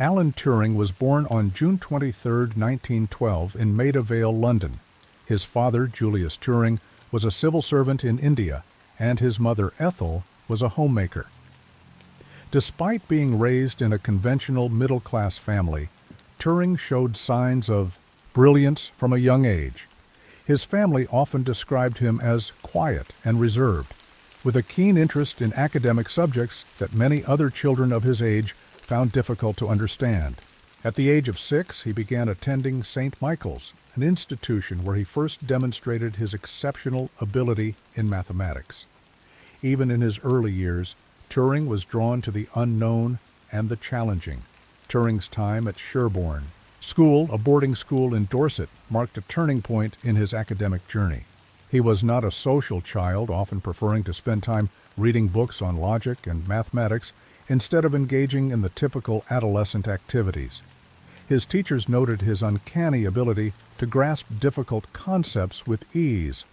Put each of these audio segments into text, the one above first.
Alan Turing was born on June 23, 1912, in Maida Vale, London. His father, Julius Turing, was a civil servant in India, and his mother, Ethel, was a homemaker. Despite being raised in a conventional middle-class family, Turing showed signs of brilliance from a young age. His family often described him as quiet and reserved, with a keen interest in academic subjects that many other children of his age found difficult to understand. At the age of 6, he began attending St. Michael's, an institution where he first demonstrated his exceptional ability in mathematics. Even in his early years, Turing was drawn to the unknown and the challenging. Turing's time at Sherborne School, a boarding school in Dorset, marked a turning point in his academic journey. He was not a social child, often preferring to spend time reading books on logic and mathematics instead of engaging in the typical adolescent activities. His teachers noted his uncanny ability to grasp difficult concepts with ease,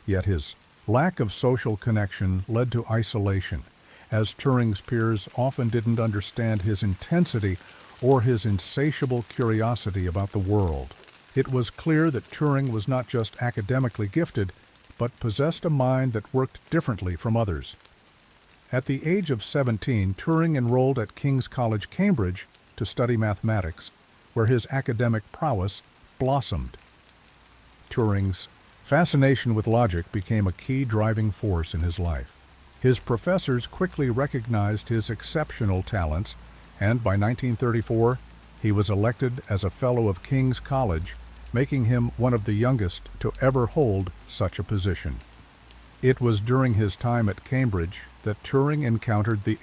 yet his lack of social connection led to isolation, as Turing's peers often didn't understand his intensity or his insatiable curiosity about the world. It was clear that Turing was not just academically gifted, but possessed a mind that worked differently from others. At the age of 17, Turing enrolled at King's College, Cambridge, to study mathematics, where his academic prowess blossomed. Turing's fascination with logic became a key driving force in his life. His professors quickly recognized his exceptional talents, and by 1934, he was elected as a Fellow of King's College, making him one of the youngest to ever hold such a position. It was during his time at Cambridge that Turing encountered the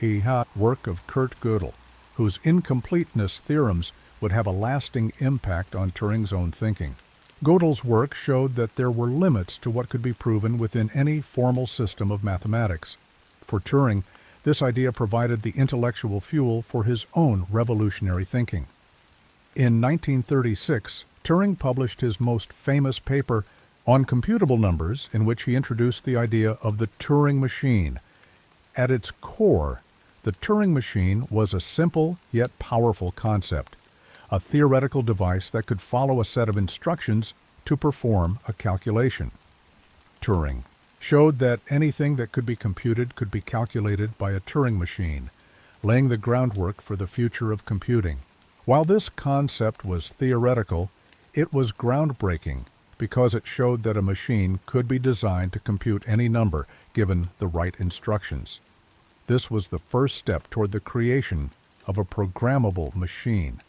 work of Kurt Gödel, whose incompleteness theorems would have a lasting impact on Turing's own thinking. Gödel's work showed that there were limits to what could be proven within any formal system of mathematics. For Turing, this idea provided the intellectual fuel for his own revolutionary thinking. In 1936, Turing published his most famous paper on computable numbers, in which he introduced the idea of the Turing machine. At its core, the Turing machine was a simple yet powerful concept, a theoretical device that could follow a set of instructions to perform a calculation. Turing showed that anything that could be computed could be calculated by a Turing machine, laying the groundwork for the future of computing. While this concept was theoretical, it was groundbreaking because it showed that a machine could be designed to compute any number given the right instructions. This was the first step toward the creation of a programmable machine,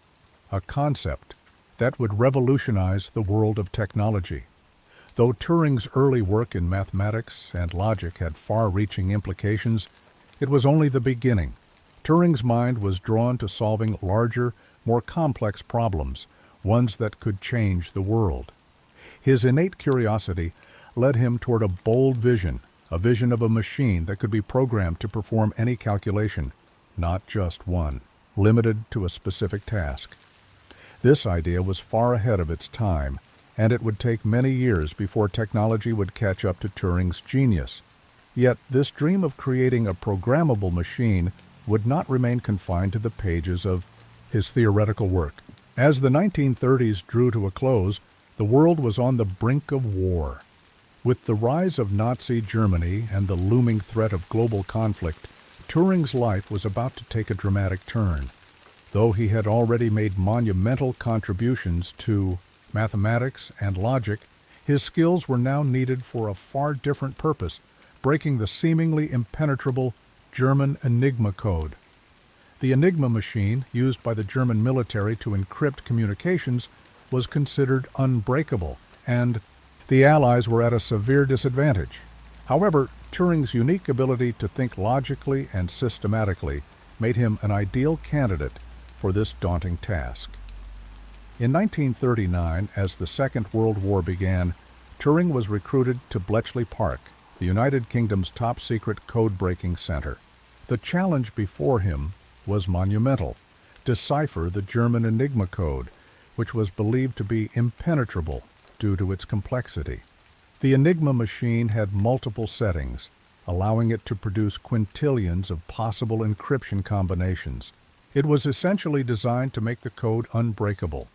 a concept that would revolutionize the world of technology. Though Turing's early work in mathematics and logic had far-reaching implications, it was only the beginning. Turing's mind was drawn to solving larger, more complex problems, ones that could change the world. His innate curiosity led him toward a bold vision, a vision of a machine that could be programmed to perform any calculation, not just one, limited to a specific task. This idea was far ahead of its time, and it would take many years before technology would catch up to Turing's genius. Yet this dream of creating a programmable machine would not remain confined to the pages of his theoretical work. As the 1930s drew to a close, the world was on the brink of war. With the rise of Nazi Germany and the looming threat of global conflict, Turing's life was about to take a dramatic turn. Though he had already made monumental contributions to mathematics and logic, his skills were now needed for a far different purpose, breaking the seemingly impenetrable German Enigma code. The Enigma machine, used by the German military to encrypt communications, was considered unbreakable, and the Allies were at a severe disadvantage. However, Turing's unique ability to think logically and systematically made him an ideal candidate for this daunting task. In 1939, as the Second World War began, Turing was recruited to Bletchley Park, the United Kingdom's top-secret code-breaking center. The challenge before him was monumental: decipher the German Enigma code, which was believed to be impenetrable due to its complexity. The Enigma machine had multiple settings, allowing it to produce quintillions of possible encryption combinations. It was essentially designed to make the code unbreakable.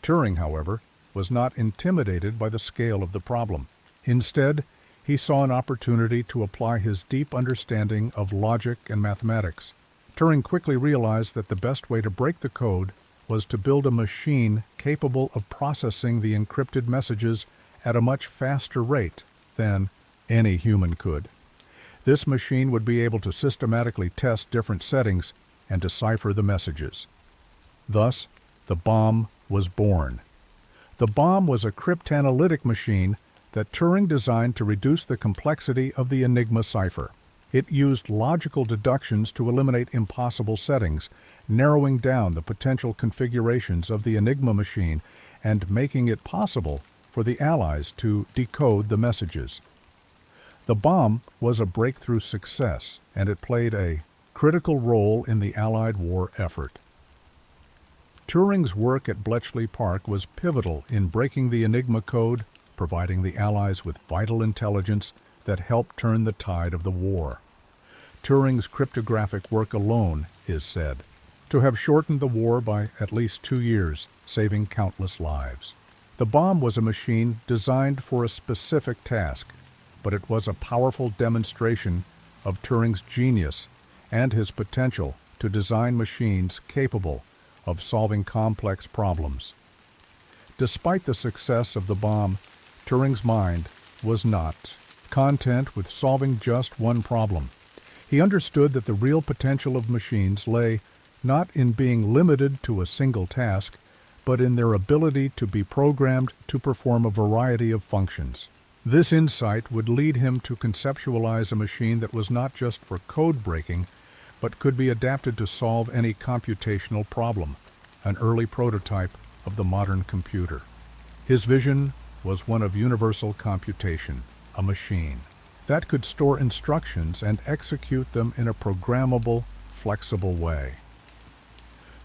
Turing, however, was not intimidated by the scale of the problem. Instead, he saw an opportunity to apply his deep understanding of logic and mathematics. Turing quickly realized that the best way to break the code was to build a machine capable of processing the encrypted messages at a much faster rate than any human could. This machine would be able to systematically test different settings and decipher the messages. Thus, the bomb was born. The bomb was a cryptanalytic machine that Turing designed to reduce the complexity of the Enigma cipher. It used logical deductions to eliminate impossible settings, narrowing down the potential configurations of the Enigma machine and making it possible for the Allies to decode the messages. The bomb was a breakthrough success, and it played a critical role in the Allied war effort. Turing's work at Bletchley Park was pivotal in breaking the Enigma code, providing the Allies with vital intelligence that helped turn the tide of the war. Turing's cryptographic work alone is said to have shortened the war by at least 2 years, saving countless lives. The bomb was a machine designed for a specific task, but it was a powerful demonstration of Turing's genius and his potential to design machines capable of solving complex problems. Despite the success of the bomb, Turing's mind was not content with solving just one problem. He understood that the real potential of machines lay not in being limited to a single task, but in their ability to be programmed to perform a variety of functions. This insight would lead him to conceptualize a machine that was not just for code breaking, but could be adapted to solve any computational problem, an early prototype of the modern computer. His vision was one of universal computation, a machine that could store instructions and execute them in a programmable, flexible way.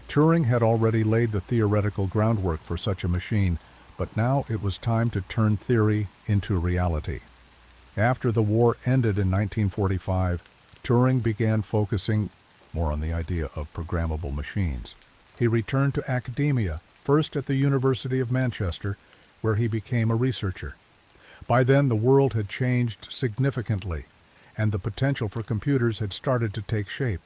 Turing had already laid the theoretical groundwork for such a machine, but now it was time to turn theory into reality. After the war ended in 1945, Turing began focusing more on the idea of programmable machines. He returned to academia, first at the University of Manchester, where he became a researcher. By then, the world had changed significantly, and the potential for computers had started to take shape.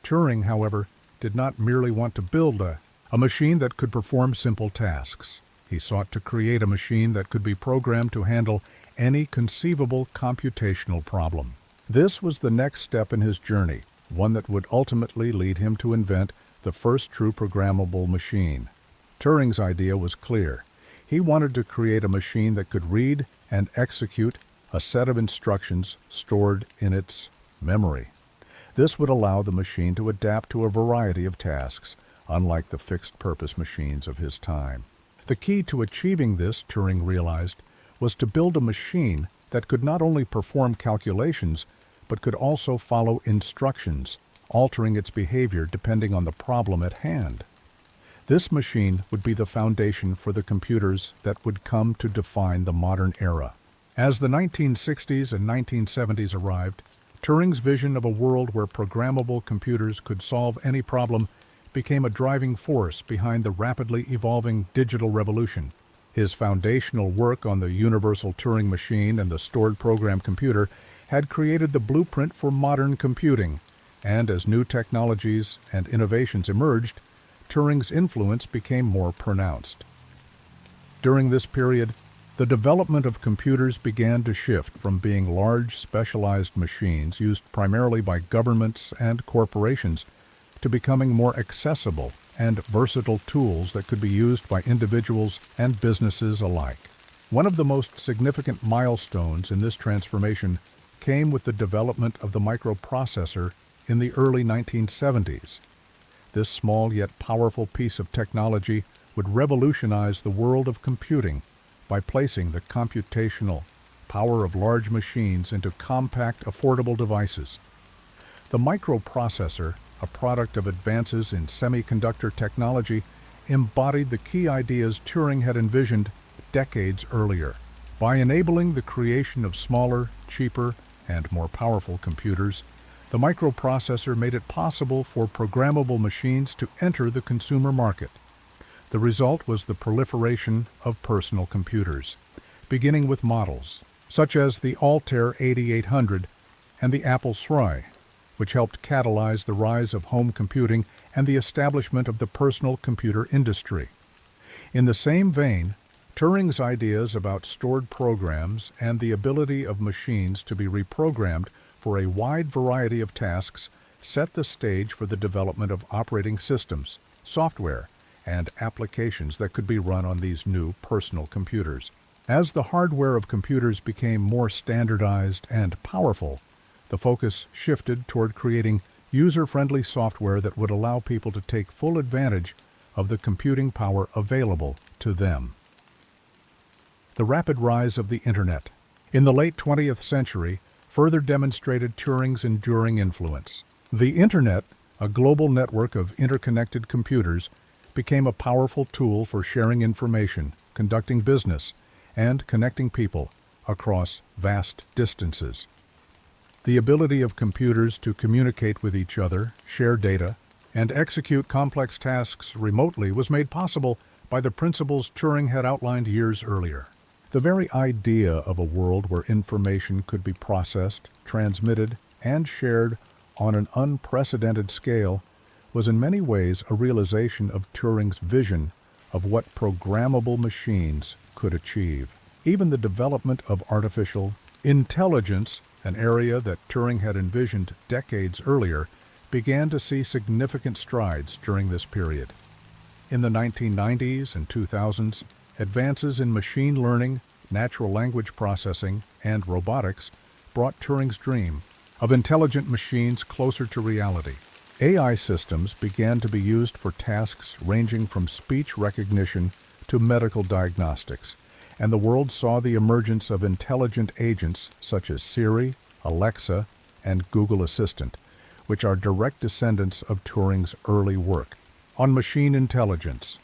Turing, however, did not merely want to build a machine that could perform simple tasks. He sought to create a machine that could be programmed to handle any conceivable computational problem. This was the next step in his journey, one that would ultimately lead him to invent the first true programmable machine. Turing's idea was clear. He wanted to create a machine that could read and execute a set of instructions stored in its memory. This would allow the machine to adapt to a variety of tasks, unlike the fixed-purpose machines of his time. The key to achieving this, Turing realized, was to build a machine that could not only perform calculations, but could also follow instructions, altering its behavior depending on the problem at hand. This machine would be the foundation for the computers that would come to define the modern era. As the 1960s and 1970s arrived, Turing's vision of a world where programmable computers could solve any problem became a driving force behind the rapidly evolving digital revolution. His foundational work on the universal Turing machine and the stored program computer had created the blueprint for modern computing, and as new technologies and innovations emerged, Turing's influence became more pronounced. During this period, the development of computers began to shift from being large, specialized machines used primarily by governments and corporations to becoming more accessible and versatile tools that could be used by individuals and businesses alike. One of the most significant milestones in this transformation came with the development of the microprocessor in the early 1970s. This small yet powerful piece of technology would revolutionize the world of computing by placing the computational power of large machines into compact, affordable devices. The microprocessor, a product of advances in semiconductor technology, embodied the key ideas Turing had envisioned decades earlier. By enabling the creation of smaller, cheaper, and more powerful computers, The microprocessor made it possible for programmable machines to enter the consumer market. The result was the proliferation of personal computers, beginning with models such as the Altair 8800 and the Apple III, which helped catalyze the rise of home computing and the establishment of the personal computer industry. In the same vein, Turing's ideas about stored programs and the ability of machines to be reprogrammed for a wide variety of tasks set the stage for the development of operating systems, software, and applications that could be run on these new personal computers. As the hardware of computers became more standardized and powerful, the focus shifted toward creating user-friendly software that would allow people to take full advantage of the computing power available to them. The rapid rise of the Internet in the late 20th century further demonstrated Turing's enduring influence. The Internet, a global network of interconnected computers, became a powerful tool for sharing information, conducting business, and connecting people across vast distances. The ability of computers to communicate with each other, share data, and execute complex tasks remotely was made possible by the principles Turing had outlined years earlier. The very idea of a world where information could be processed, transmitted, and shared on an unprecedented scale was in many ways a realization of Turing's vision of what programmable machines could achieve. Even the development of artificial intelligence, an area that Turing had envisioned decades earlier, began to see significant strides during this period. In the 1990s and 2000s, advances in machine learning, natural language processing, and robotics brought Turing's dream of intelligent machines closer to reality. AI systems began to be used for tasks ranging from speech recognition to medical diagnostics, and the world saw the emergence of intelligent agents such as Siri, Alexa, and Google Assistant, which are direct descendants of Turing's early work. On machine intelligence.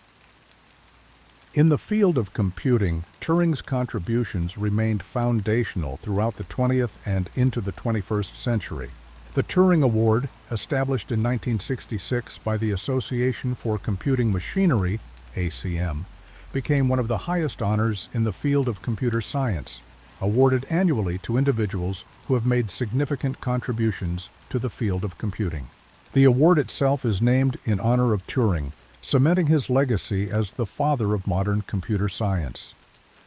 In the field of computing, Turing's contributions remained foundational throughout the 20th and into the 21st century. The Turing Award, established in 1966 by the Association for Computing Machinery, ACM, became one of the highest honors in the field of computer science, awarded annually to individuals who have made significant contributions to the field of computing. The award itself is named in honor of Turing, cementing his legacy as the father of modern computer science.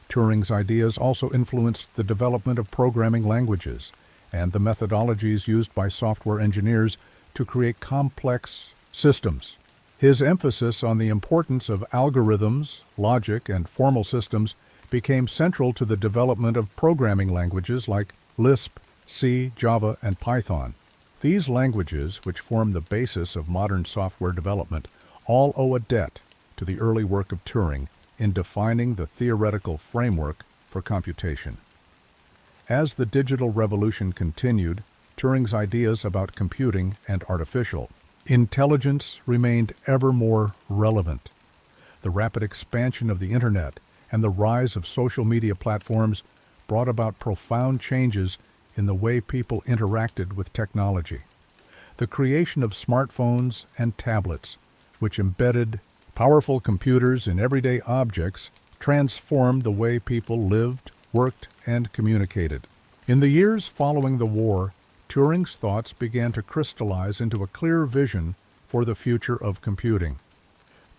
Turing's ideas also influenced the development of programming languages and the methodologies used by software engineers to create complex systems. His emphasis on the importance of algorithms, logic, and formal systems became central to the development of programming languages like Lisp, C, Java, and Python. These languages, which form the basis of modern software development, all owe a debt to the early work of Turing in defining the theoretical framework for computation. As the digital revolution continued, Turing's ideas about computing and artificial intelligence remained ever more relevant. The rapid expansion of the Internet and the rise of social media platforms brought about profound changes in the way people interacted with technology. The creation of smartphones and tablets, which embedded powerful computers in everyday objects, transformed the way people lived, worked, and communicated. In the years following the war, Turing's thoughts began to crystallize into a clear vision for the future of computing.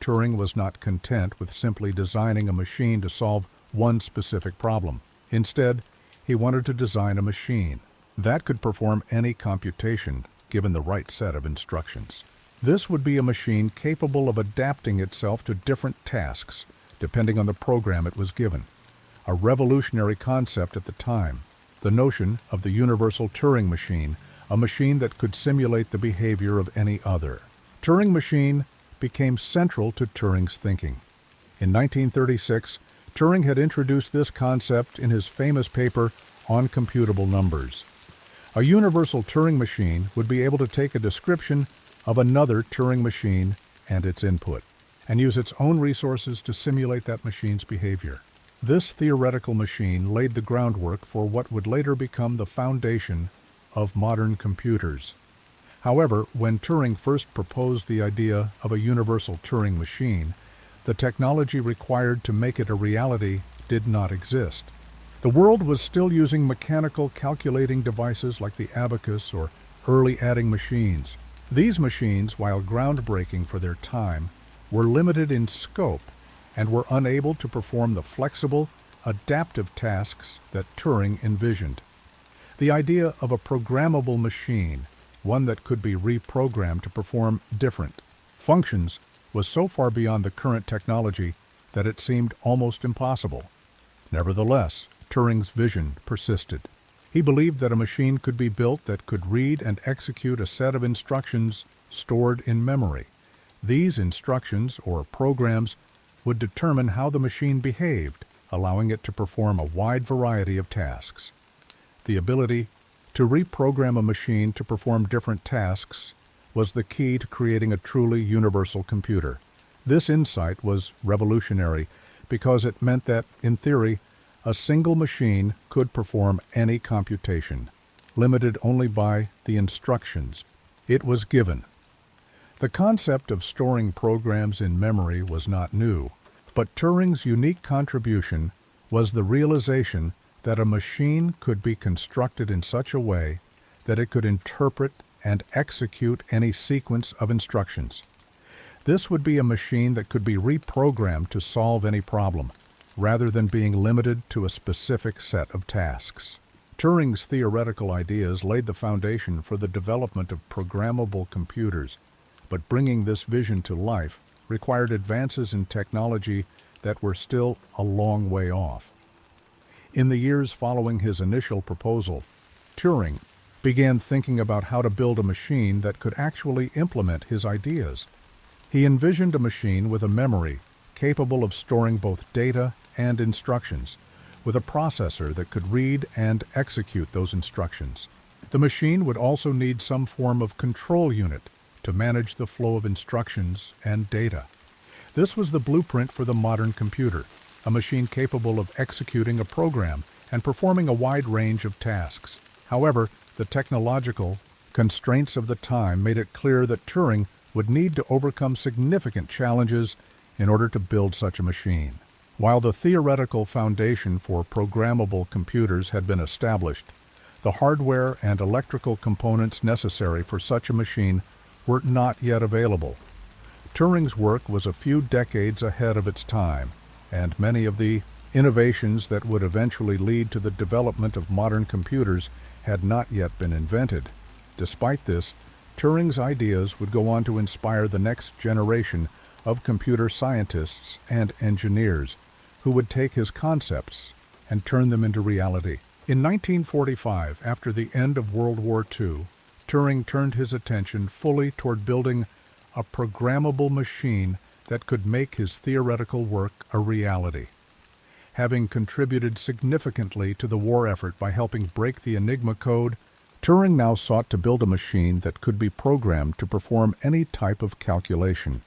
Turing was not content with simply designing a machine to solve one specific problem. Instead, he wanted to design a machine that could perform any computation given the right set of instructions. This would be a machine capable of adapting itself to different tasks, depending on the program it was given. A revolutionary concept at the time, the notion of the universal Turing machine, a machine that could simulate the behavior of any other. Turing machine became central to Turing's thinking. In 1936, Turing had introduced this concept in his famous paper on computable numbers. A universal Turing machine would be able to take a description of another Turing machine and its input, and use its own resources to simulate that machine's behavior. This theoretical machine laid the groundwork for what would later become the foundation of modern computers. However, when Turing first proposed the idea of a universal Turing machine, the technology required to make it a reality did not exist. The world was still using mechanical calculating devices like the abacus or early adding machines. These machines, while groundbreaking for their time, were limited in scope and were unable to perform the flexible, adaptive tasks that Turing envisioned. The idea of a programmable machine, one that could be reprogrammed to perform different functions, was so far beyond the current technology that it seemed almost impossible. Nevertheless, Turing's vision persisted. He believed that a machine could be built that could read and execute a set of instructions stored in memory. These instructions, or programs, would determine how the machine behaved, allowing it to perform a wide variety of tasks. The ability to reprogram a machine to perform different tasks was the key to creating a truly universal computer. This insight was revolutionary because it meant that, in theory, a single machine could perform any computation, limited only by the instructions it was given. The concept of storing programs in memory was not new, but Turing's unique contribution was the realization that a machine could be constructed in such a way that it could interpret and execute any sequence of instructions. This would be a machine that could be reprogrammed to solve any problem, rather than being limited to a specific set of tasks. Turing's theoretical ideas laid the foundation for the development of programmable computers, but bringing this vision to life required advances in technology that were still a long way off. In the years following his initial proposal, Turing began thinking about how to build a machine that could actually implement his ideas. He envisioned a machine with a memory capable of storing both data and instructions, with a processor that could read and execute those instructions. The machine would also need some form of control unit to manage the flow of instructions and data. This was the blueprint for the modern computer, a machine capable of executing a program and performing a wide range of tasks. However, the technological constraints of the time made it clear that Turing would need to overcome significant challenges in order to build such a machine. While the theoretical foundation for programmable computers had been established, the hardware and electrical components necessary for such a machine were not yet available. Turing's work was a few decades ahead of its time, and many of the innovations that would eventually lead to the development of modern computers had not yet been invented. Despite this, Turing's ideas would go on to inspire the next generation of computer scientists and engineers who would take his concepts and turn them into reality. In 1945, after the end of World War II, Turing turned his attention fully toward building a programmable machine that could make his theoretical work a reality. Having contributed significantly to the war effort by helping break the Enigma code, Turing now sought to build a machine that could be programmed to perform any type of calculation.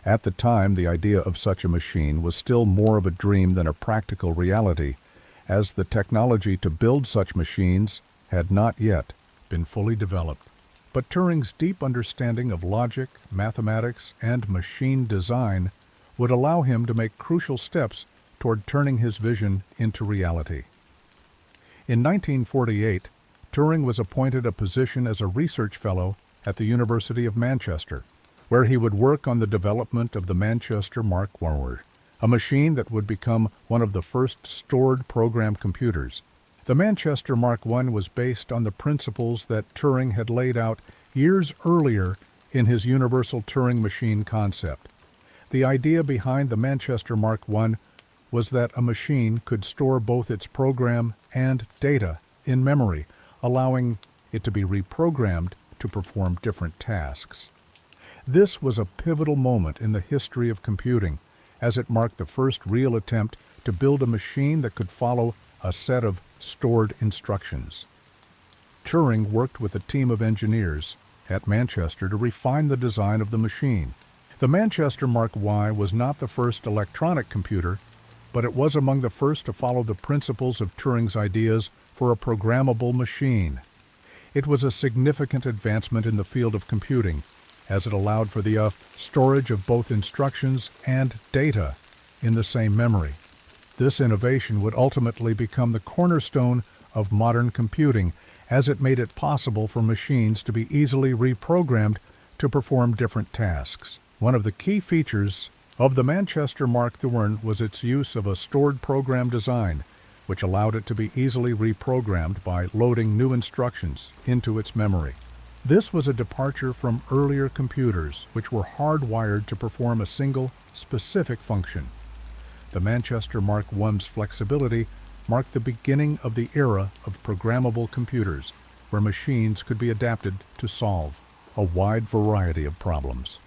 At the time, the idea of such a machine was still more of a dream than a practical reality, as the technology to build such machines had not yet been fully developed. But Turing's deep understanding of logic, mathematics, and machine design would allow him to make crucial steps toward turning his vision into reality. In 1948, Turing was appointed a position as a research fellow at the University of Manchester, where he would work on the development of the Manchester Mark I, a machine that would become one of the first stored program computers. The Manchester Mark I was based on the principles that Turing had laid out years earlier in his universal Turing machine concept. The idea behind the Manchester Mark I was that a machine could store both its program and data in memory, allowing it to be reprogrammed to perform different tasks. This was a pivotal moment in the history of computing, as it marked the first real attempt to build a machine that could follow a set of stored instructions. Turing worked with a team of engineers at Manchester to refine the design of the machine. The Manchester Mark I was not the first electronic computer, but it was among the first to follow the principles of Turing's ideas for a programmable machine. It was a significant advancement in the field of computing, as it allowed for the storage of both instructions and data in the same memory. This innovation would ultimately become the cornerstone of modern computing, as it made it possible for machines to be easily reprogrammed to perform different tasks. One of the key features of the Manchester Mark II was its use of a stored program design, which allowed it to be easily reprogrammed by loading new instructions into its memory. This was a departure from earlier computers, which were hardwired to perform a single, specific function. The Manchester Mark I's flexibility marked the beginning of the era of programmable computers, where machines could be adapted to solve a wide variety of problems.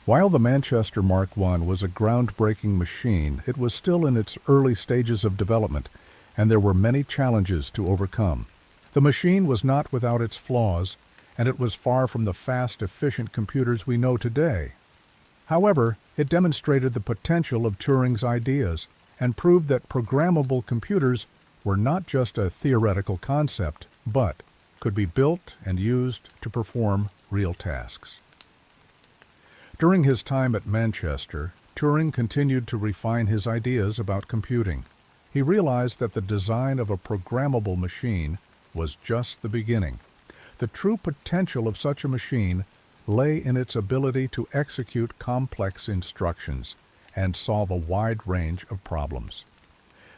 While the Manchester Mark I was a groundbreaking machine, it was still in its early stages of development, and there were many challenges to overcome. The machine was not without its flaws, and it was far from the fast, efficient computers we know today. However, it demonstrated the potential of Turing's ideas and proved that programmable computers were not just a theoretical concept, but could be built and used to perform real tasks. During his time at Manchester, Turing continued to refine his ideas about computing. He realized that the design of a programmable machine was just the beginning. The true potential of such a machine lay in its ability to execute complex instructions and solve a wide range of problems.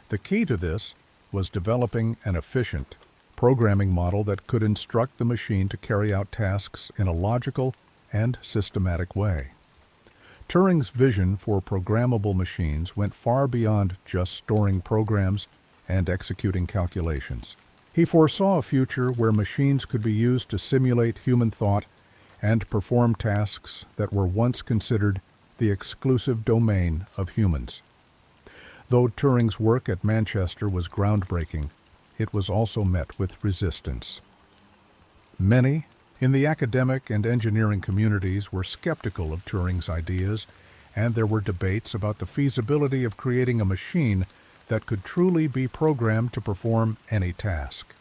The key to this was developing an efficient programming model that could instruct the machine to carry out tasks in a logical and systematic way. Turing's vision for programmable machines went far beyond just storing programs and executing calculations. He foresaw a future where machines could be used to simulate human thought and perform tasks that were once considered the exclusive domain of humans. Though Turing's work at Manchester was groundbreaking, it was also met with resistance. Many in the academic and engineering communities were skeptical of Turing's ideas, and there were debates about the feasibility of creating a machine that could truly be programmed to perform any task.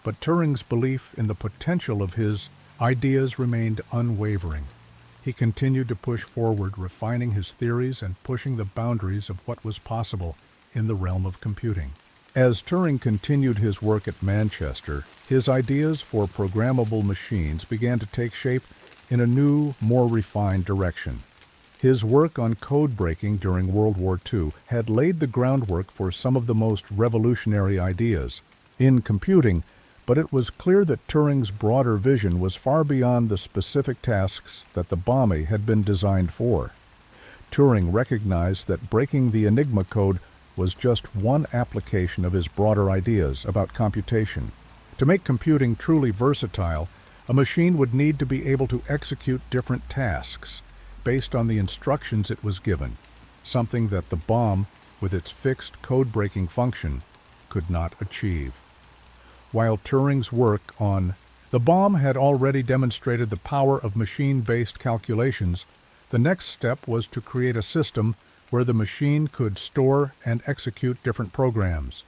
But Turing's belief in the potential of his ideas remained unwavering. He continued to push forward, refining his theories and pushing the boundaries of what was possible in the realm of computing. As Turing continued his work at Manchester, his ideas for programmable machines began to take shape in a new, more refined direction. His work on code breaking during World War II had laid the groundwork for some of the most revolutionary ideas in computing, but it was clear that Turing's broader vision was far beyond the specific tasks that the bombe had been designed for. Turing recognized that breaking the Enigma code was just one application of his broader ideas about computation. To make computing truly versatile, a machine would need to be able to execute different tasks based on the instructions it was given, something that the bombe, with its fixed code-breaking function, could not achieve. While Turing's work on the bombe had already demonstrated the power of machine-based calculations, the next step was to create a system where the machine could store and execute different programs.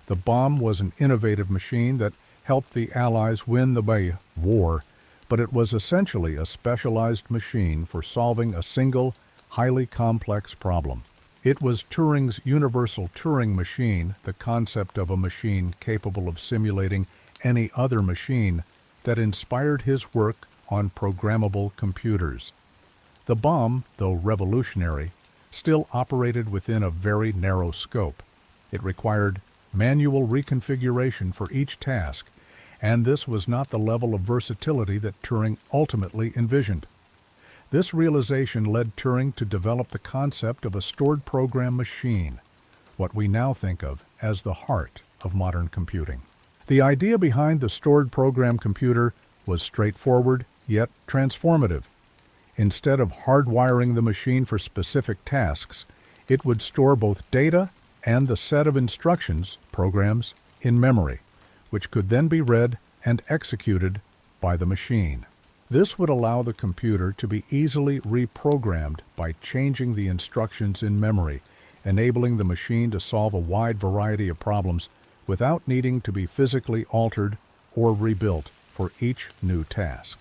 The bombe was an innovative machine that helped the Allies win the war, but it was essentially a specialized machine for solving a single, highly complex problem. It was Turing's universal Turing machine, the concept of a machine capable of simulating any other machine, that inspired his work on programmable computers. The bombe, though revolutionary, still operated within a very narrow scope. It required manual reconfiguration for each task, and this was not the level of versatility that Turing ultimately envisioned. This realization led Turing to develop the concept of a stored program machine, what we now think of as the heart of modern computing. The idea behind the stored program computer was straightforward yet transformative. Instead of hardwiring the machine for specific tasks, it would store both data and the set of instructions, programs, in memory, which could then be read and executed by the machine. This would allow the computer to be easily reprogrammed by changing the instructions in memory, enabling the machine to solve a wide variety of problems without needing to be physically altered or rebuilt for each new task.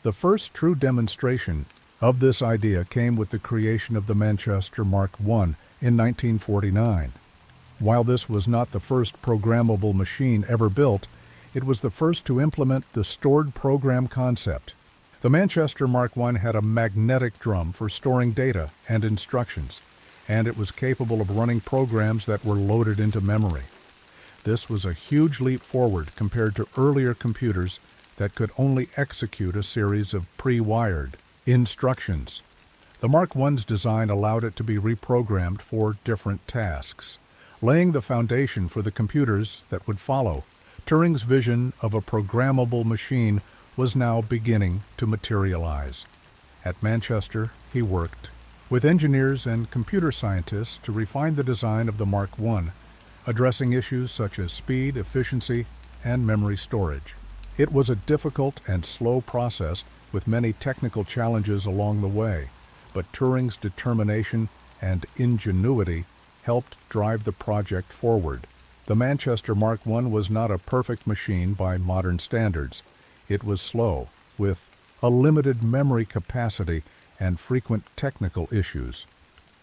The first true demonstration of this idea came with the creation of the Manchester Mark I in 1949. While this was not the first programmable machine ever built, it was the first to implement the stored program concept. The Manchester Mark I had a magnetic drum for storing data and instructions, and it was capable of running programs that were loaded into memory. This was a huge leap forward compared to earlier computers that could only execute a series of pre-wired instructions. The Mark I's design allowed it to be reprogrammed for different tasks, laying the foundation for the computers that would follow. Turing's vision of a programmable machine was now beginning to materialize. At Manchester, he worked with engineers and computer scientists to refine the design of the Mark I, addressing issues such as speed, efficiency, and memory storage. It was a difficult and slow process with many technical challenges along the way, but Turing's determination and ingenuity helped drive the project forward. The Manchester Mark I was not a perfect machine by modern standards. It was slow, with a limited memory capacity and frequent technical issues.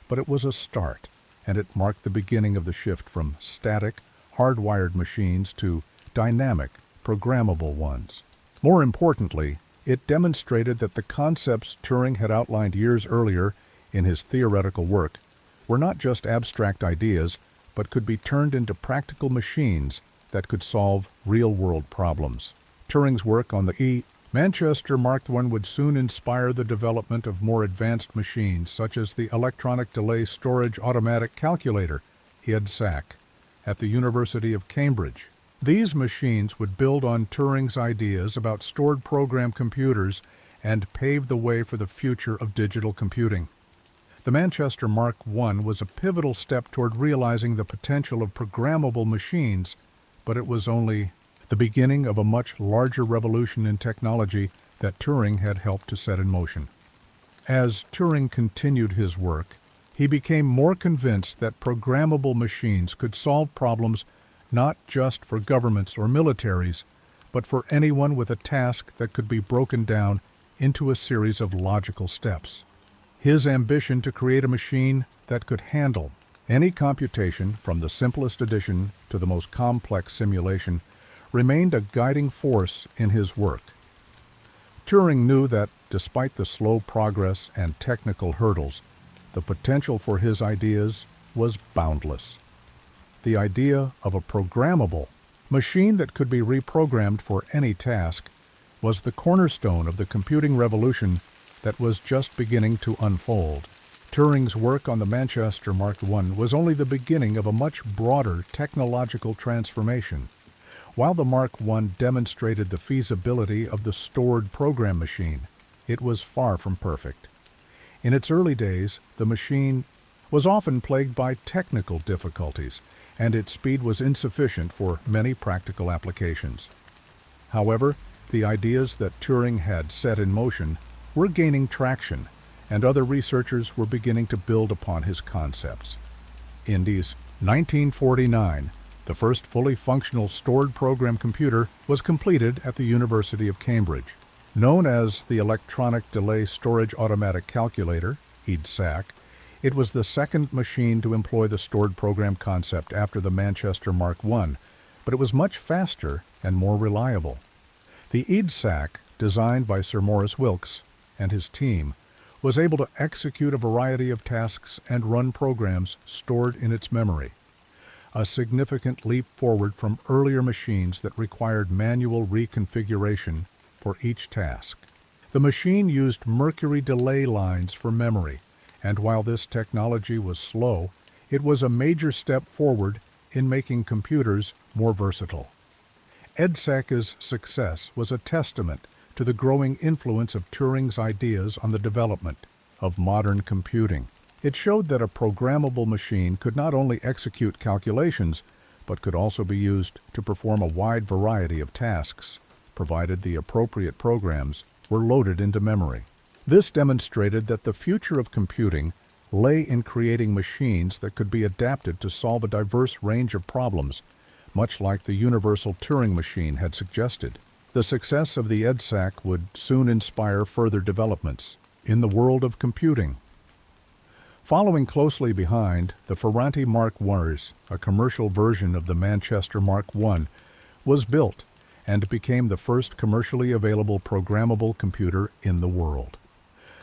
But it was a start, and it marked the beginning of the shift from static, hardwired machines to dynamic, programmable ones. More importantly, it demonstrated that the concepts Turing had outlined years earlier in his theoretical work were not just abstract ideas, but could be turned into practical machines that could solve real-world problems. Turing's work on the Manchester Mark I would soon inspire the development of more advanced machines, such as the Electronic Delay Storage Automatic Calculator, EDSAC, at the University of Cambridge. These machines would build on Turing's ideas about stored program computers and pave the way for the future of digital computing. The Manchester Mark I was a pivotal step toward realizing the potential of programmable machines, but it was only the beginning of a much larger revolution in technology that Turing had helped to set in motion. As Turing continued his work, he became more convinced that programmable machines could solve problems not just for governments or militaries, but for anyone with a task that could be broken down into a series of logical steps. His ambition to create a machine that could handle any computation, from the simplest addition to the most complex simulation, remained a guiding force in his work. Turing knew that, despite the slow progress and technical hurdles, the potential for his ideas was boundless. The idea of a programmable machine that could be reprogrammed for any task was the cornerstone of the computing revolution that was just beginning to unfold. Turing's work on the Manchester Mark I was only the beginning of a much broader technological transformation. While the Mark I demonstrated the feasibility of the stored program machine, it was far from perfect. In its early days, the machine was often plagued by technical difficulties, and its speed was insufficient for many practical applications. However, the ideas that Turing had set in motion were gaining traction, and other researchers were beginning to build upon his concepts. In 1949, the first fully functional stored program computer was completed at the University of Cambridge. Known as the Electronic Delay Storage Automatic Calculator, EDSAC, it was the second machine to employ the stored program concept after the Manchester Mark I, but it was much faster and more reliable. The EDSAC, designed by Sir Maurice Wilkes and his team, was able to execute a variety of tasks and run programs stored in its memory, a significant leap forward from earlier machines that required manual reconfiguration for each task. The machine used mercury delay lines for memory, and while this technology was slow, it was a major step forward in making computers more versatile. EDSAC's success was a testament to the growing influence of Turing's ideas on the development of modern computing. It showed that a programmable machine could not only execute calculations, but could also be used to perform a wide variety of tasks, provided the appropriate programs were loaded into memory. This demonstrated that the future of computing lay in creating machines that could be adapted to solve a diverse range of problems, much like the universal Turing machine had suggested. The success of the EDSAC would soon inspire further developments in the world of computing. Following closely behind, the Ferranti Mark I's, a commercial version of the Manchester Mark I, was built and became the first commercially available programmable computer in the world.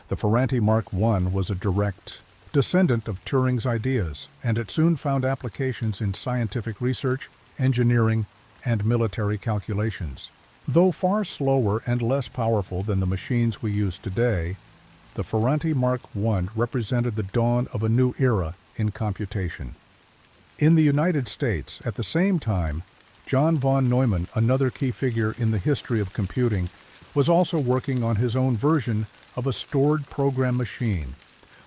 The Ferranti Mark I was a direct descendant of Turing's ideas, and it soon found applications in scientific research, engineering, and military calculations. Though far slower and less powerful than the machines we use today, the Ferranti Mark I represented the dawn of a new era in computation. In the United States, at the same time, John von Neumann, another key figure in the history of computing, was also working on his own version of a stored program machine.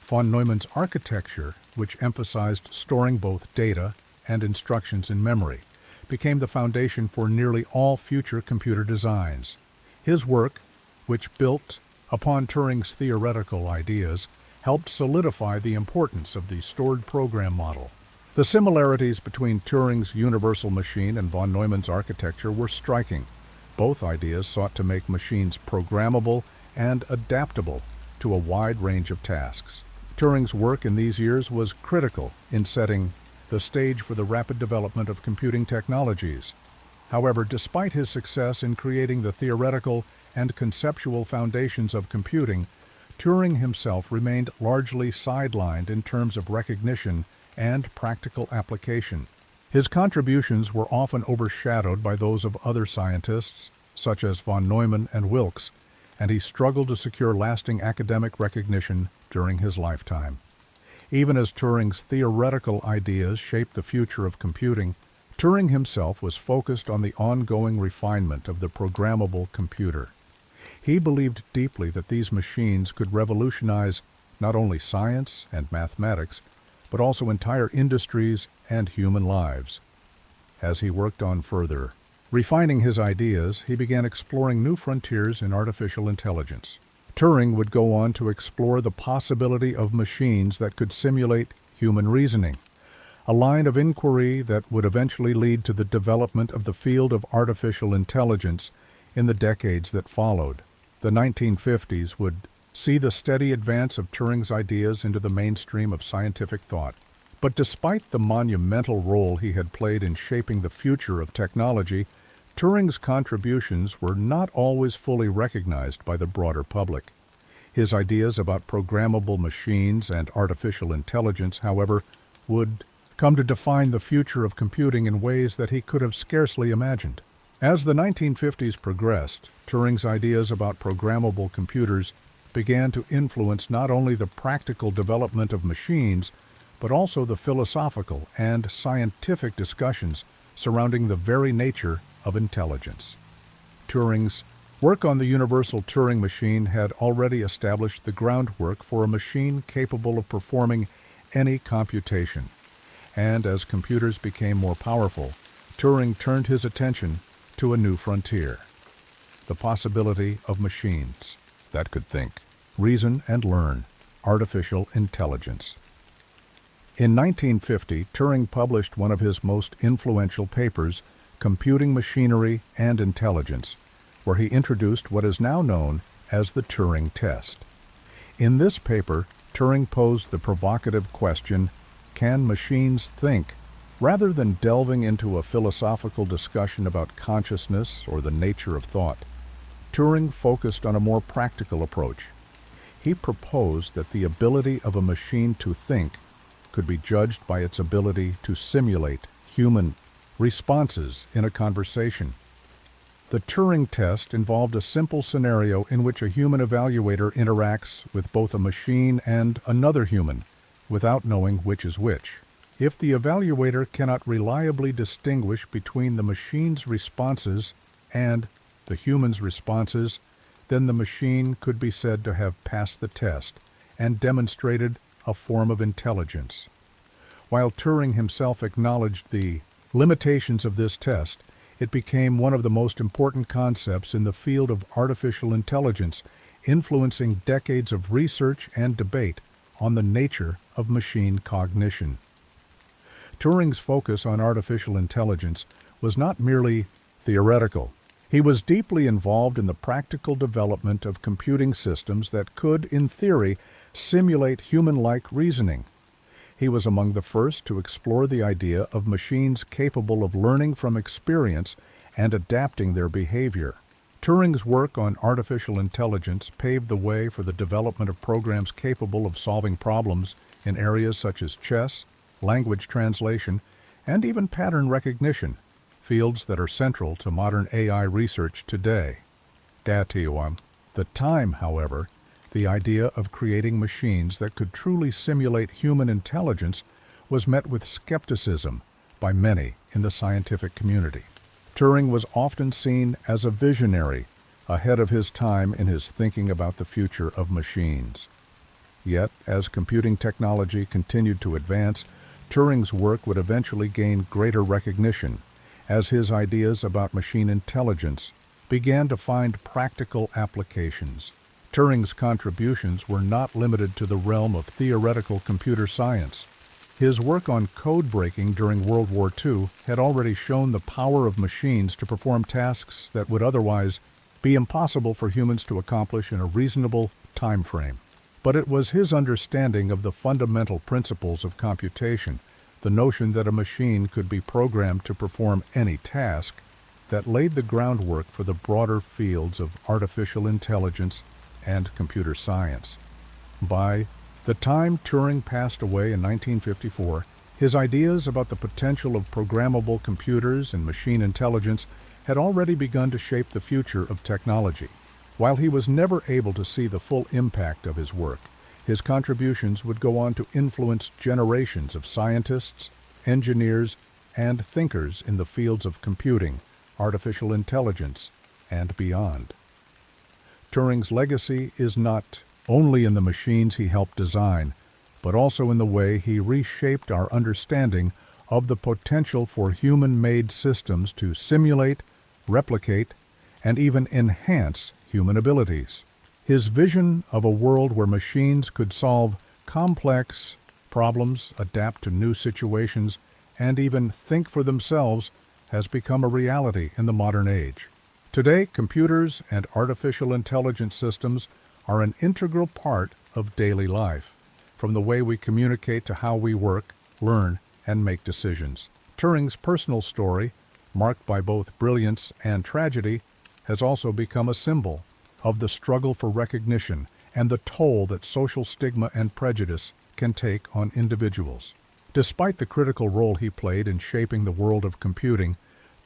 Von Neumann's architecture, which emphasized storing both data and instructions in memory, became the foundation for nearly all future computer designs. His work, which built upon Turing's theoretical ideas, helped solidify the importance of the stored program model. The similarities between Turing's universal machine and von Neumann's architecture were striking. Both ideas sought to make machines programmable and adaptable to a wide range of tasks. Turing's work in these years was critical in setting the stage for the rapid development of computing technologies. However, despite his success in creating the theoretical and conceptual foundations of computing, Turing himself remained largely sidelined in terms of recognition and practical application. His contributions were often overshadowed by those of other scientists, such as von Neumann and Wilkes, and he struggled to secure lasting academic recognition during his lifetime. Even as Turing's theoretical ideas shaped the future of computing, Turing himself was focused on the ongoing refinement of the programmable computer. He believed deeply that these machines could revolutionize not only science and mathematics, but also entire industries and human lives. As he worked on further refining his ideas, he began exploring new frontiers in artificial intelligence. Turing would go on to explore the possibility of machines that could simulate human reasoning, a line of inquiry that would eventually lead to the development of the field of artificial intelligence in the decades that followed. The 1950s would see the steady advance of Turing's ideas into the mainstream of scientific thought. But despite the monumental role he had played in shaping the future of technology, Turing's contributions were not always fully recognized by the broader public. His ideas about programmable machines and artificial intelligence, however, would come to define the future of computing in ways that he could have scarcely imagined. As the 1950s progressed, Turing's ideas about programmable computers began to influence not only the practical development of machines, but also the philosophical and scientific discussions surrounding the very nature of intelligence. Turing's work on the universal Turing machine had already established the groundwork for a machine capable of performing any computation. And as computers became more powerful, Turing turned his attention to a new frontier: the possibility of machines that could think, reason, and learn, artificial intelligence. In 1950, Turing published one of his most influential papers, Computing Machinery and Intelligence, where he introduced what is now known as the Turing test. In this paper, Turing posed the provocative question, can machines think? Rather than delving into a philosophical discussion about consciousness or the nature of thought, Turing focused on a more practical approach. He proposed that the ability of a machine to think could be judged by its ability to simulate human responses in a conversation. The Turing test involved a simple scenario in which a human evaluator interacts with both a machine and another human without knowing which is which. If the evaluator cannot reliably distinguish between the machine's responses and the human's responses, then the machine could be said to have passed the test and demonstrated a form of intelligence. While Turing himself acknowledged the limitations of this test, it became one of the most important concepts in the field of artificial intelligence, influencing decades of research and debate on the nature of machine cognition. Turing's focus on artificial intelligence was not merely theoretical. He was deeply involved in the practical development of computing systems that could, in theory, simulate human-like reasoning. He was among the first to explore the idea of machines capable of learning from experience and adapting their behavior. Turing's work on artificial intelligence paved the way for the development of programs capable of solving problems in areas such as chess, language translation, and even pattern recognition, fields that are central to modern AI research today. The time, however, the idea of creating machines that could truly simulate human intelligence was met with skepticism by many in the scientific community. Turing was often seen as a visionary, ahead of his time in his thinking about the future of machines. Yet, as computing technology continued to advance, Turing's work would eventually gain greater recognition as his ideas about machine intelligence began to find practical applications. Turing's contributions were not limited to the realm of theoretical computer science. His work on code breaking during World War II had already shown the power of machines to perform tasks that would otherwise be impossible for humans to accomplish in a reasonable time frame. But it was his understanding of the fundamental principles of computation, the notion that a machine could be programmed to perform any task, that laid the groundwork for the broader fields of artificial intelligence and computer science. By the time Turing passed away in 1954, his ideas about the potential of programmable computers and machine intelligence had already begun to shape the future of technology. While he was never able to see the full impact of his work, his contributions would go on to influence generations of scientists, engineers, and thinkers in the fields of computing, artificial intelligence, and beyond. Turing's legacy is not only in the machines he helped design, but also in the way he reshaped our understanding of the potential for human-made systems to simulate, replicate, and even enhance human abilities. His vision of a world where machines could solve complex problems, adapt to new situations, and even think for themselves has become a reality in the modern age. Today, computers and artificial intelligence systems are an integral part of daily life, from the way we communicate to how we work, learn, and make decisions. Turing's personal story, marked by both brilliance and tragedy, has also become a symbol of the struggle for recognition and the toll that social stigma and prejudice can take on individuals. Despite the critical role he played in shaping the world of computing,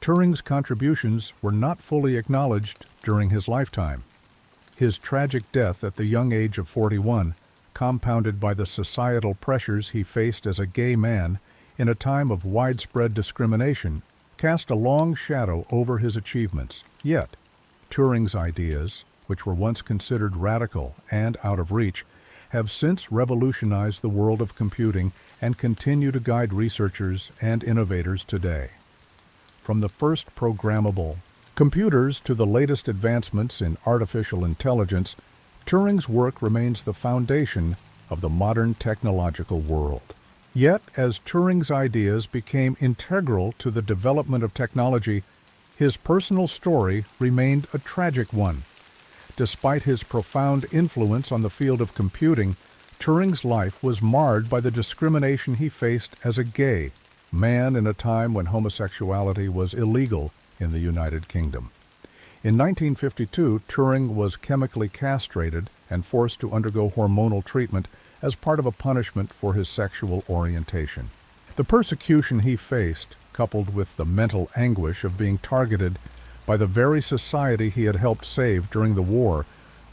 Turing's contributions were not fully acknowledged during his lifetime. His tragic death at the young age of 41, compounded by the societal pressures he faced as a gay man in a time of widespread discrimination, cast a long shadow over his achievements. Yet, Turing's ideas, which were once considered radical and out of reach, have since revolutionized the world of computing and continue to guide researchers and innovators today. From the first programmable computers to the latest advancements in artificial intelligence, Turing's work remains the foundation of the modern technological world. Yet, as Turing's ideas became integral to the development of technology, his personal story remained a tragic one. Despite his profound influence on the field of computing, Turing's life was marred by the discrimination he faced as a gay man in a time when homosexuality was illegal in the United Kingdom. In 1952, Turing was chemically castrated and forced to undergo hormonal treatment as part of a punishment for his sexual orientation. The persecution he faced, coupled with the mental anguish of being targeted by the very society he had helped save during the war,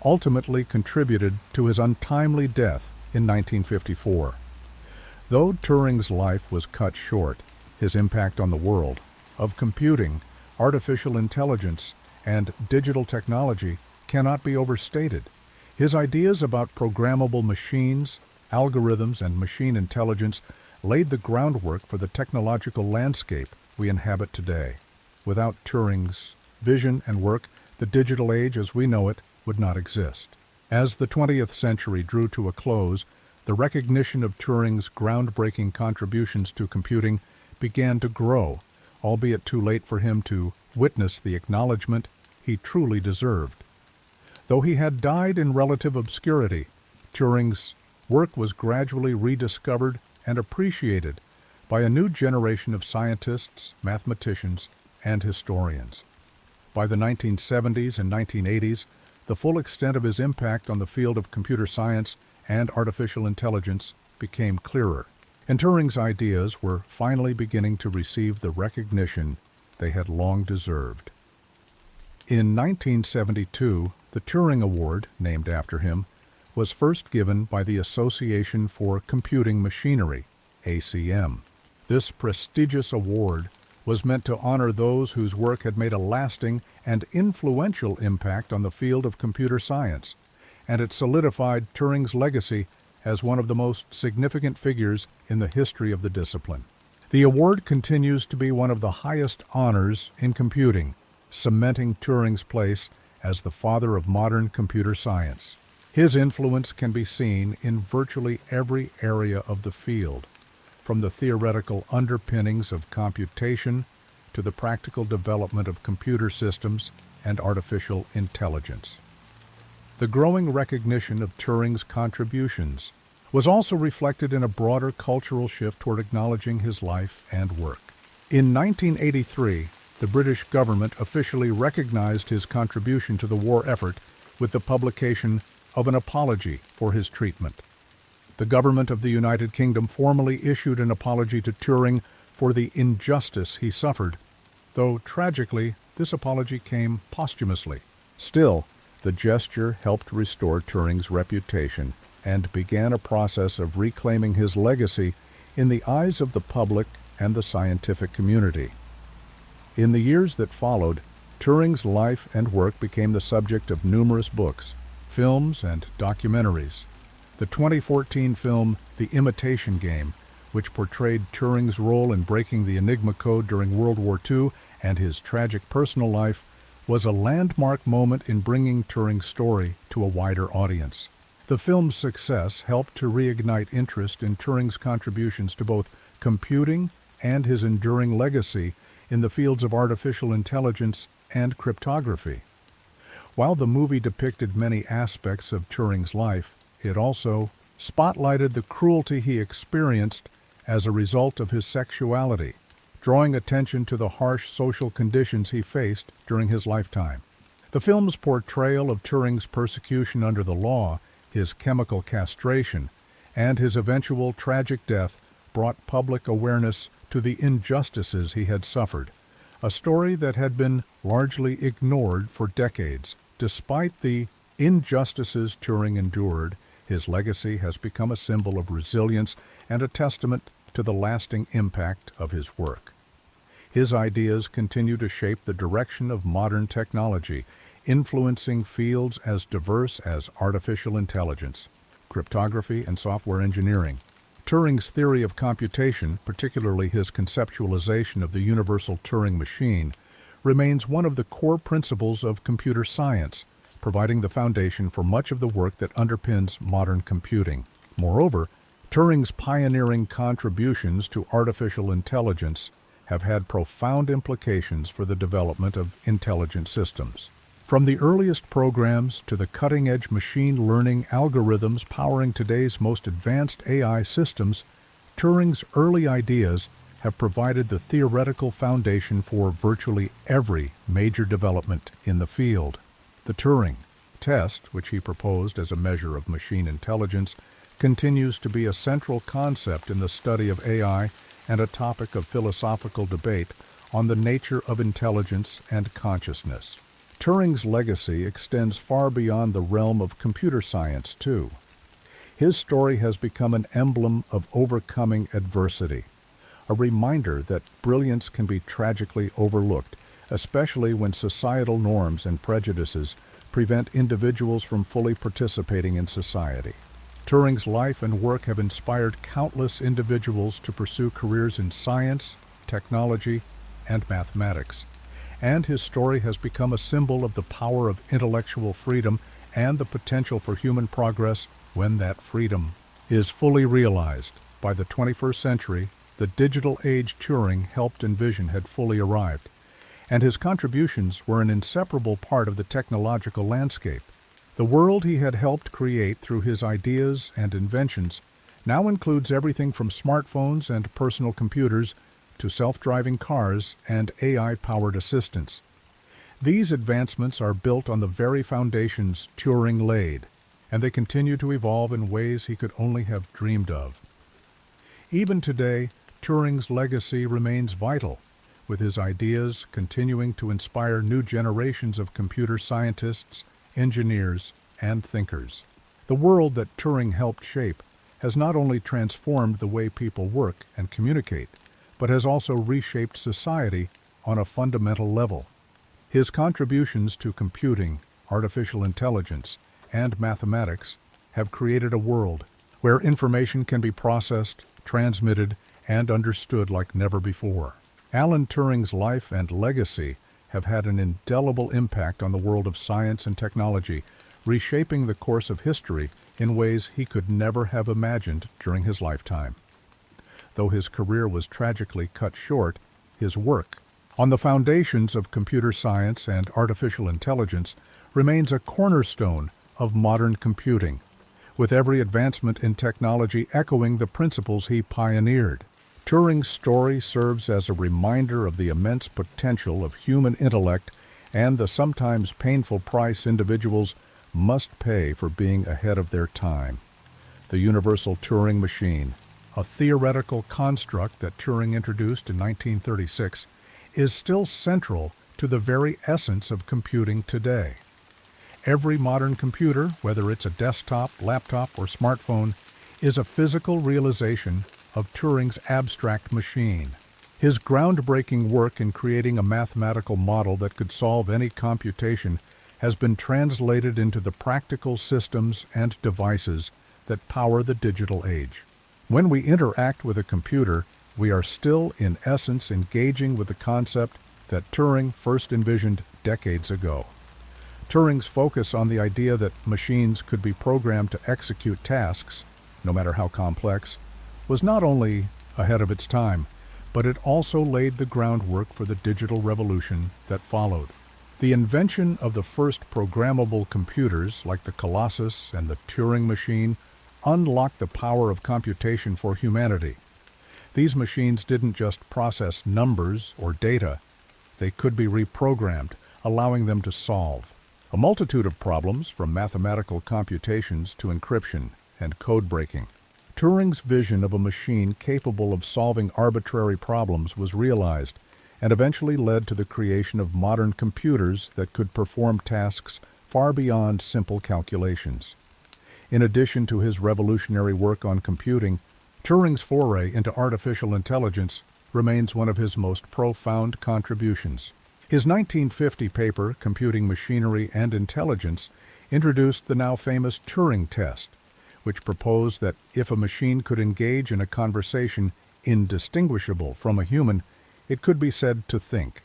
ultimately contributed to his untimely death in 1954. Though Turing's life was cut short, his impact on the world of computing, artificial intelligence, and digital technology cannot be overstated. His ideas about programmable machines, algorithms, and machine intelligence laid the groundwork for the technological landscape we inhabit today. Without Turing's vision and work, the digital age as we know it would not exist. As the 20th century drew to a close, the recognition of Turing's groundbreaking contributions to computing began to grow, albeit too late for him to witness the acknowledgment he truly deserved. Though he had died in relative obscurity, Turing's work was gradually rediscovered and appreciated by a new generation of scientists, mathematicians, and historians. By the 1970s and 1980s, the full extent of his impact on the field of computer science and artificial intelligence became clearer, and Turing's ideas were finally beginning to receive the recognition they had long deserved. In 1972, the Turing Award, named after him, was first given by the Association for Computing Machinery, ACM. This prestigious award was meant to honor those whose work had made a lasting and influential impact on the field of computer science, and it solidified Turing's legacy as one of the most significant figures in the history of the discipline. The award continues to be one of the highest honors in computing, cementing Turing's place as the father of modern computer science. His influence can be seen in virtually every area of the field, from the theoretical underpinnings of computation to the practical development of computer systems and artificial intelligence. The growing recognition of Turing's contributions was also reflected in a broader cultural shift toward acknowledging his life and work. In 1983, the British government officially recognized his contribution to the war effort with the publication of an apology for his treatment. The government of the United Kingdom formally issued an apology to Turing for the injustice he suffered, though tragically this apology came posthumously. Still, the gesture helped restore Turing's reputation and began a process of reclaiming his legacy in the eyes of the public and the scientific community. In the years that followed, Turing's life and work became the subject of numerous books, films, and documentaries. The 2014 film The Imitation Game, which portrayed Turing's role in breaking the Enigma code during World War II and his tragic personal life, was a landmark moment in bringing Turing's story to a wider audience. The film's success helped to reignite interest in Turing's contributions to both computing and his enduring legacy in the fields of artificial intelligence and cryptography. While the movie depicted many aspects of Turing's life, it also spotlighted the cruelty he experienced as a result of his sexuality, drawing attention to the harsh social conditions he faced during his lifetime. The film's portrayal of Turing's persecution under the law, his chemical castration, and his eventual tragic death brought public awareness to the injustices he had suffered, a story that had been largely ignored for decades. Despite the injustices Turing endured, his legacy has become a symbol of resilience and a testament to the lasting impact of his work. His ideas continue to shape the direction of modern technology, influencing fields as diverse as artificial intelligence, cryptography, and software engineering. Turing's theory of computation, particularly his conceptualization of the universal Turing machine, remains one of the core principles of computer science, providing the foundation for much of the work that underpins modern computing. Moreover, Turing's pioneering contributions to artificial intelligence have had profound implications for the development of intelligent systems. From the earliest programs to the cutting-edge machine learning algorithms powering today's most advanced AI systems, Turing's early ideas have provided the theoretical foundation for virtually every major development in the field. The Turing test, which he proposed as a measure of machine intelligence, continues to be a central concept in the study of AI and a topic of philosophical debate on the nature of intelligence and consciousness. Turing's legacy extends far beyond the realm of computer science, too. His story has become an emblem of overcoming adversity, a reminder that brilliance can be tragically overlooked, especially when societal norms and prejudices prevent individuals from fully participating in society. Turing's life and work have inspired countless individuals to pursue careers in science, technology, and mathematics, and his story has become a symbol of the power of intellectual freedom and the potential for human progress when that freedom is fully realized. By the 21st century, the digital age Turing helped envision had fully arrived, and his contributions were an inseparable part of the technological landscape. The world he had helped create through his ideas and inventions now includes everything from smartphones and personal computers to self-driving cars and AI-powered assistants. These advancements are built on the very foundations Turing laid, and they continue to evolve in ways he could only have dreamed of. Even today, Turing's legacy remains vital, with his ideas continuing to inspire new generations of computer scientists, engineers, and thinkers. The world that Turing helped shape has not only transformed the way people work and communicate, but has also reshaped society on a fundamental level. His contributions to computing, artificial intelligence, and mathematics have created a world where information can be processed, transmitted, and understood like never before. Alan Turing's life and legacy have had an indelible impact on the world of science and technology, reshaping the course of history in ways he could never have imagined during his lifetime. Though his career was tragically cut short, his work on the foundations of computer science and artificial intelligence remains a cornerstone of modern computing, with every advancement in technology echoing the principles he pioneered. Turing's story serves as a reminder of the immense potential of human intellect and the sometimes painful price individuals must pay for being ahead of their time. The universal Turing machine, a theoretical construct that Turing introduced in 1936, is still central to the very essence of computing today. Every modern computer, whether it's a desktop, laptop, or smartphone, is a physical realization of Turing's abstract machine. His groundbreaking work in creating a mathematical model that could solve any computation has been translated into the practical systems and devices that power the digital age. When we interact with a computer, we are still, in essence, engaging with the concept that Turing first envisioned decades ago. Turing's focus on the idea that machines could be programmed to execute tasks, no matter how complex, was not only ahead of its time, but it also laid the groundwork for the digital revolution that followed. The invention of the first programmable computers, like the Colossus and the Turing machine, unlocked the power of computation for humanity. These machines didn't just process numbers or data, they could be reprogrammed, allowing them to solve a multitude of problems, from mathematical computations to encryption and code breaking. Turing's vision of a machine capable of solving arbitrary problems was realized and eventually led to the creation of modern computers that could perform tasks far beyond simple calculations. In addition to his revolutionary work on computing, Turing's foray into artificial intelligence remains one of his most profound contributions. His 1950 paper, Computing Machinery and Intelligence, introduced the now famous Turing test, which proposed that if a machine could engage in a conversation indistinguishable from a human, it could be said to think.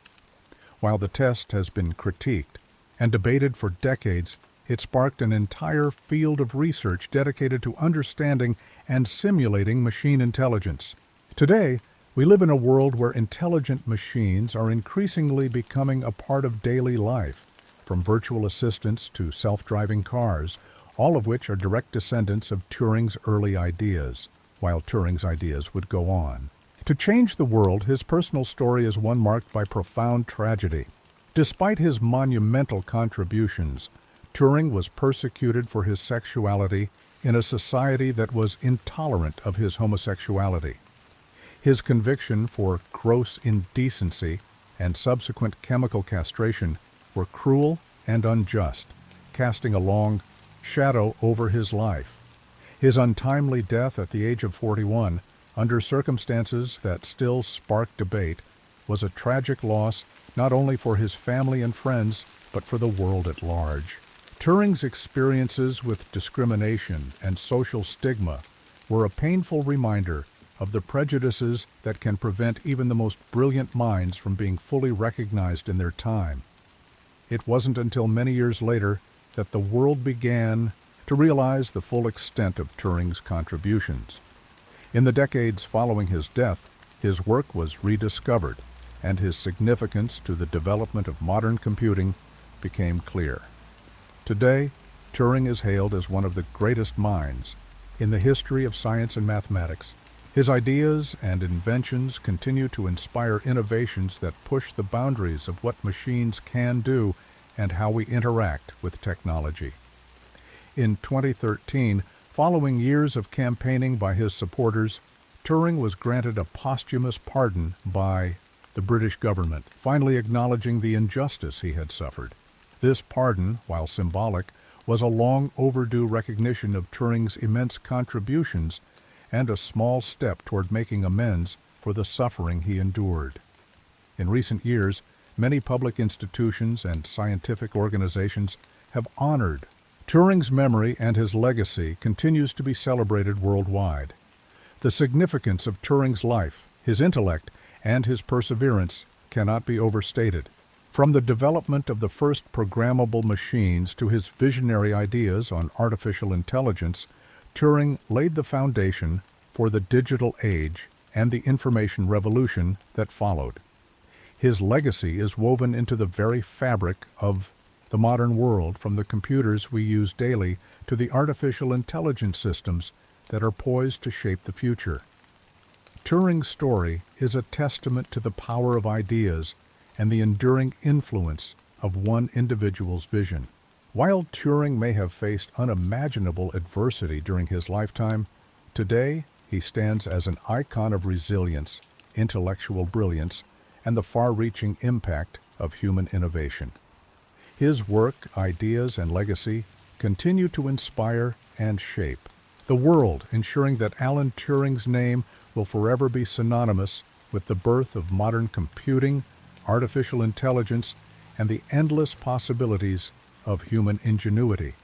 While the test has been critiqued and debated for decades, it sparked an entire field of research dedicated to understanding and simulating machine intelligence. Today, we live in a world where intelligent machines are increasingly becoming a part of daily life, from virtual assistants to self-driving cars, all of which are direct descendants of Turing's early ideas, while Turing's ideas would go on. To change the world, his personal story is one marked by profound tragedy. Despite his monumental contributions, Turing was persecuted for his sexuality in a society that was intolerant of his homosexuality. His conviction for gross indecency and subsequent chemical castration were cruel and unjust, casting a long shadow over his life. His untimely death at the age of 41, under circumstances that still spark debate, was a tragic loss not only for his family and friends, but for the world at large. Turing's experiences with discrimination and social stigma were a painful reminder of the prejudices that can prevent even the most brilliant minds from being fully recognized in their time. It wasn't until many years later that the world began to realize the full extent of Turing's contributions. In the decades following his death, his work was rediscovered, and his significance to the development of modern computing became clear. Today, Turing is hailed as one of the greatest minds in the history of science and mathematics. His ideas and inventions continue to inspire innovations that push the boundaries of what machines can do and how we interact with technology. In 2013, following years of campaigning by his supporters, Turing was granted a posthumous pardon by the British government, finally acknowledging the injustice he had suffered. This pardon, while symbolic, was a long overdue recognition of Turing's immense contributions and a small step toward making amends for the suffering he endured. In recent years, many public institutions and scientific organizations have honored Turing's memory, and his legacy continues to be celebrated worldwide. The significance of Turing's life, his intellect, and his perseverance cannot be overstated. From the development of the first programmable machines to his visionary ideas on artificial intelligence, Turing laid the foundation for the digital age and the information revolution that followed. His legacy is woven into the very fabric of the modern world, from the computers we use daily to the artificial intelligence systems that are poised to shape the future. Turing's story is a testament to the power of ideas and the enduring influence of one individual's vision. While Turing may have faced unimaginable adversity during his lifetime, today he stands as an icon of resilience, intellectual brilliance, and the far-reaching impact of human innovation. His work, ideas, and legacy continue to inspire and shape the world, ensuring that Alan Turing's name will forever be synonymous with the birth of modern computing, artificial intelligence, and the endless possibilities of human ingenuity.